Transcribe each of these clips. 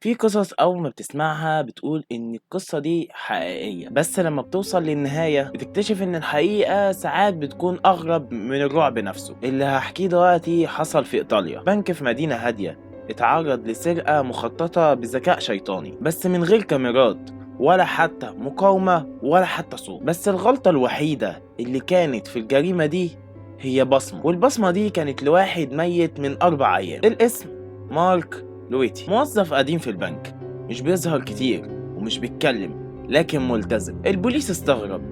في قصص أول ما بتسمعها بتقول إن القصة دي حقيقية، بس لما بتوصل للنهاية بتكتشف إن الحقيقة ساعات بتكون أغرب من الرعب نفسه. اللي هحكيه دلوقتي حصل في إيطاليا. بنك في مدينة هادية اتعرض لسرقة مخططة بذكاء شيطاني، بس من غير كاميرات ولا حتى مقاومة ولا حتى صوت. بس الغلطة الوحيدة اللي كانت في الجريمة دي هي بصمة، والبصمة دي كانت لواحد ميت من 4 أيام. الاسم مارك لويتي، موظف قديم في البنك، مش بيظهر كتير ومش بيتكلم لكن ملتزم. البوليس استغرب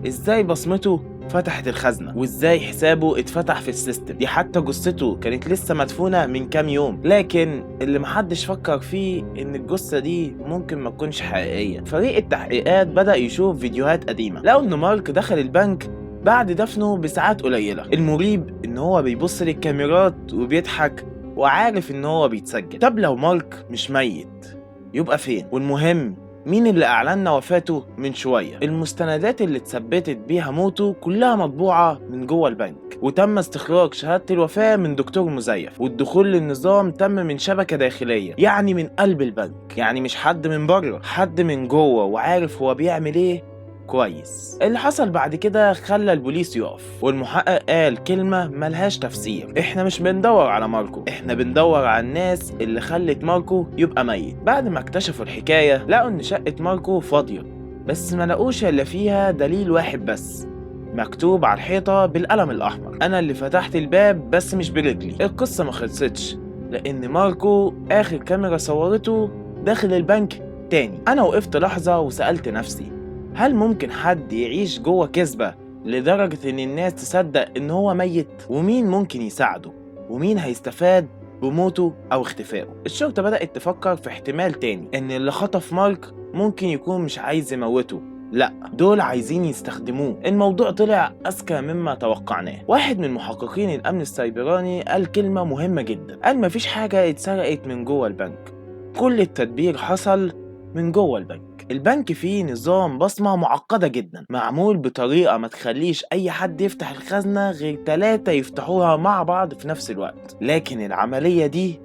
ازاي بصمته فتحت الخزنة وازاي حسابه اتفتح في السيستم دي، حتى جثته كانت لسه مدفونة من كام يوم. لكن اللي محدش فكر فيه ان الجثة دي ممكن ما تكونش حقيقية. فريق التحقيقات بدأ يشوف فيديوهات قديمة، لقوا ان مارك دخل البنك بعد دفنه بساعات قليلة. المريب ان هو بيبص للكاميرات وبيضحك وعارف ان هو بيتسجل. طب لو مارك مش ميت يبقى فين؟ والمهم مين اللي اعلن وفاته من شوية؟ المستندات اللي اتثبتت بيها موته كلها مطبوعة من جوه البنك، وتم استخراج شهادة الوفاة من دكتور مزيف، والدخول للنظام تم من شبكة داخلية، يعني من قلب البنك. يعني مش حد من بره، حد من جوه وعارف هو بيعمل ايه كويس. اللي حصل بعد كده خلى البوليس يقف، والمحقق قال كلمة ملهاش تفسير: احنا مش بندور على ماركو، احنا بندور على الناس اللي خلت ماركو يبقى ميت. بعد ما اكتشفوا الحكاية لقوا ان شقة ماركو فاضية، بس ما لقوش الا فيها دليل واحد بس مكتوب على الحيطة بالقلم الأحمر: أنا اللي فتحت الباب بس مش برجلي. القصة ما خلصتش، لأن ماركو آخر كاميرا صورته داخل البنك تاني. أنا وقفت لحظة وسألت نفسي: هل ممكن حد يعيش جوه كذبة لدرجة إن الناس تصدق إن هو ميت؟ ومين ممكن يساعده؟ ومين هيستفاد بموته أو اختفائه؟ الشرطة بدأت تفكر في احتمال تاني، إن اللي خطف مارك ممكن يكون مش عايز يموته، لا دول عايزين يستخدموه. الموضوع طلع أذكى مما توقعناه. واحد من محققين الأمن السيبراني قال كلمة مهمة جدا، قال مفيش حاجة اتسرقت من جوه البنك، كل التدبير حصل من جوه البنك. البنك فيه نظام بصمة معقدة جدا، معمول بطريقة ما تخليش أي حد يفتح الخزنة غير 3 يفتحوها مع بعض في نفس الوقت. لكن العملية دي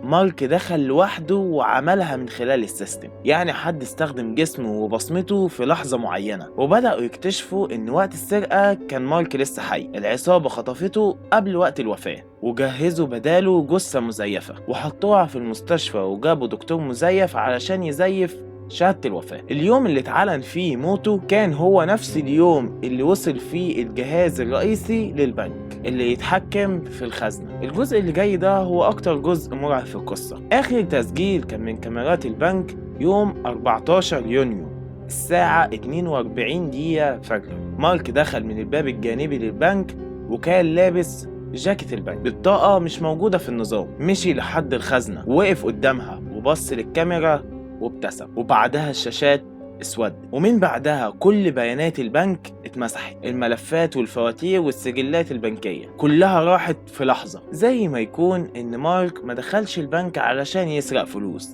مارك دخل لوحده وعملها من خلال السيستم، يعني حد استخدم جسمه وبصمته في لحظة معينة. وبدأوا يكتشفوا إن وقت السرقة كان مارك لسه حي، العصابة خطفته قبل وقت الوفاة وجهزوا بداله جثة مزيفة وحطوها في المستشفى، وجابوا دكتور مزيف علشان يزيف شهادة الوفاة. اليوم اللي اتعلن فيه موته كان هو نفس اليوم اللي وصل فيه الجهاز الرئيسي للبنك اللي يتحكم في الخزنة. الجزء اللي جاي ده هو أكتر جزء مرعب في القصة. آخر تسجيل كان من كاميرات البنك يوم 14 يونيو الساعة 42 دقيقة فجرا. مارك دخل من الباب الجانبي للبنك وكان لابس جاكيت البنك، بالطاقة مش موجودة في النظام. مشي لحد الخزنة ووقف قدامها وبص للكاميرا وابتسم، وبعدها الشاشات اسود، ومن بعدها كل بيانات البنك اتمسحت. الملفات والفواتير والسجلات البنكية كلها راحت في لحظة، زي ما يكون ان مارك ما دخلش البنك علشان يسرق فلوس،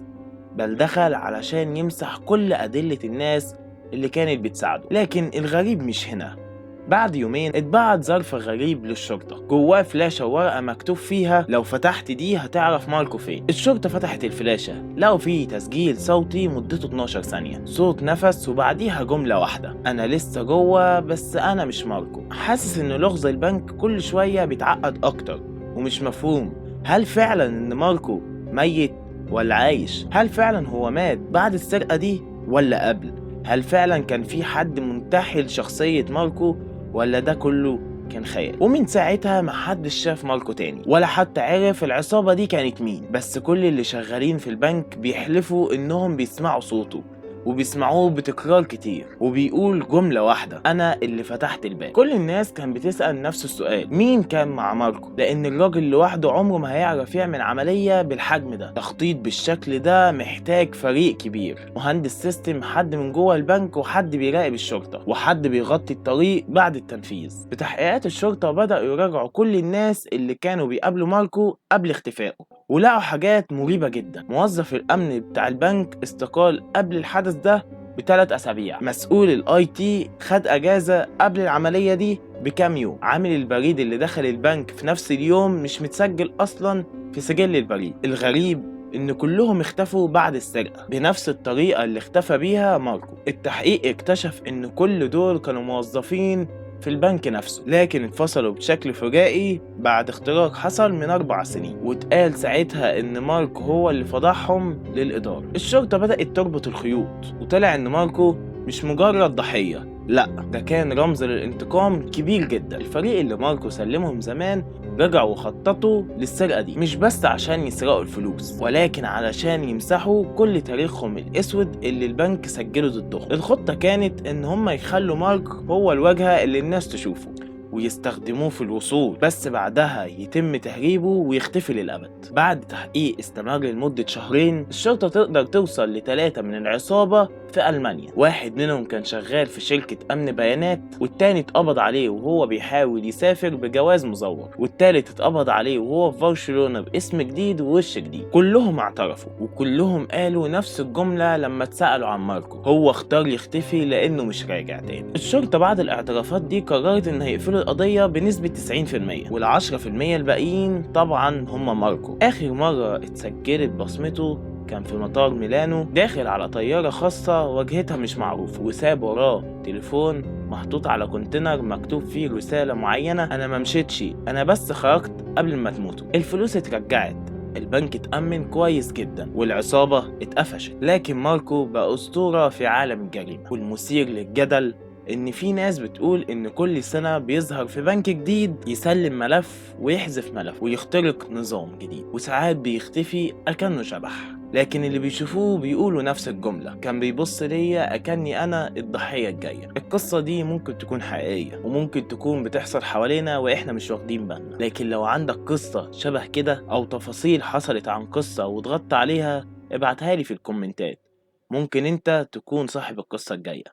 بل دخل علشان يمسح كل أدلة الناس اللي كانت بتساعده. لكن الغريب مش هنا. بعد يومين اتبعت ظرف غريب للشرطة، جواه فلاشة وورقة مكتوب فيها: لو فتحت دي هتعرف ماركو فين. الشرطة فتحت الفلاشة لقوا فيه تسجيل صوتي مدته 12 ثانية، صوت نفس وبعديها جملة واحدة: أنا لسه جوه بس أنا مش ماركو. حاسس إن لغز البنك كل شوية بيتعقد أكتر ومش مفهوم. هل فعلا إن ماركو ميت ولا عايش؟ هل فعلا هو مات بعد السرقة دي ولا قبل؟ هل فعلا كان في حد منتحل شخصية ماركو ولا ده كله كان خيال؟ ومن ساعتها محدش شاف ماركو تاني ولا حتى عرف العصابة دي كانت مين. بس كل اللي شغالين في البنك بيحلفوا انهم بيسمعوا صوته وبيسمعوه بتكرار كتير، وبيقول جملة واحدة: أنا اللي فتحت الباب. كل الناس كان بتسأل نفس السؤال: مين كان مع ماركو؟ لأن الراجل لوحده عمره ما هيعرف يعمل عملية بالحجم ده. تخطيط بالشكل ده محتاج فريق كبير، مهندس سيستم، حد من جوه البنك، وحد بيراقب الشرطة، وحد بيغطي الطريق بعد التنفيذ. بتحقيقات الشرطة بدأوا يراجعوا كل الناس اللي كانوا بيقابلوا ماركو قبل اختفائه، ولقوا حاجات مريبة جدا. موظف الأمن بتاع البنك استقال قبل الحدث ده ب3 أسابيع، مسؤول الاي تي خد اجازة قبل العملية دي بكام يوم، عامل البريد اللي دخل البنك في نفس اليوم مش متسجل اصلا في سجل البريد. الغريب إن كلهم اختفوا بعد السرقة بنفس الطريقة اللي اختفى بيها ماركو. التحقيق اكتشف إن كل دول كانوا موظفين في البنك نفسه، لكن اتفصلوا بشكل فجائي بعد اختراق حصل من 4 سنين، واتقال ساعتها إن ماركو هو اللي فضحهم للإدارة. الشرطة بدأت تربط الخيوط، وطلع إن ماركو مش مجرد ضحية، لا ده كان رمز للانتقام كبير جدا. الفريق اللي ماركو سلمهم زمان رجعوا وخططوا للسرقة دي مش بس عشان يسرقوا الفلوس، ولكن علشان يمسحوا كل تاريخهم الاسود اللي البنك سجله ضدهم. الخطة كانت ان هم يخلوا مارك هو الواجهة اللي الناس تشوفه ويستخدموه في الوصول، بس بعدها يتم تهريبه ويختفي للأبد. بعد تحقيق استمر لمدة شهرين، الشرطة تقدر توصل ل3 من العصابة في ألمانيا. واحد منهم كان شغال في شركة أمن بيانات، والتاني اتقبض عليه وهو بيحاول يسافر بجواز مزور، والتالت اتقبض عليه وهو في برشلونة باسم جديد ووش جديد. كلهم اعترفوا وكلهم قالوا نفس الجملة لما اتسألوا عن ماركو، هو اختار يختفي لأنه مش راجع تاني. الشرطة بعد الاعترافات دي قررت إن هيقفلوا القضية بنسبة 90%، وال10% الباقيين طبعا هم ماركو. آخر مرة اتسجلت بصمته كان في مطار ميلانو داخل على طيارة خاصة واجهتها مش معروفة، وساب وراه تليفون محطوط على كونتينر مكتوب فيه رسالة معينة: أنا ما مشيتش، أنا بس خرجت قبل ما تموتوا. الفلوس اترجعت، البنك اتأمن كويس جدا، والعصابة اتقفشت، لكن ماركو بقى أسطورة في عالم الجريمة. والمثير للجدل إن في ناس بتقول إن كل سنة بيظهر في بنك جديد يسلم ملف ويحذف ملف ويخترق نظام جديد، وساعات بيختفي أكنه شبح، لكن اللي بيشوفوه بيقولوا نفس الجملة: كان بيبص ليا أكني أنا الضحية الجاية. القصة دي ممكن تكون حقيقية وممكن تكون بتحصل حوالينا وإحنا مش واخدين بالنا، لكن لو عندك قصة شبه كده أو تفاصيل حصلت عن قصة وضغطت عليها ابعتها لي في الكومنتات، ممكن أنت تكون صاحب القصة الجاية.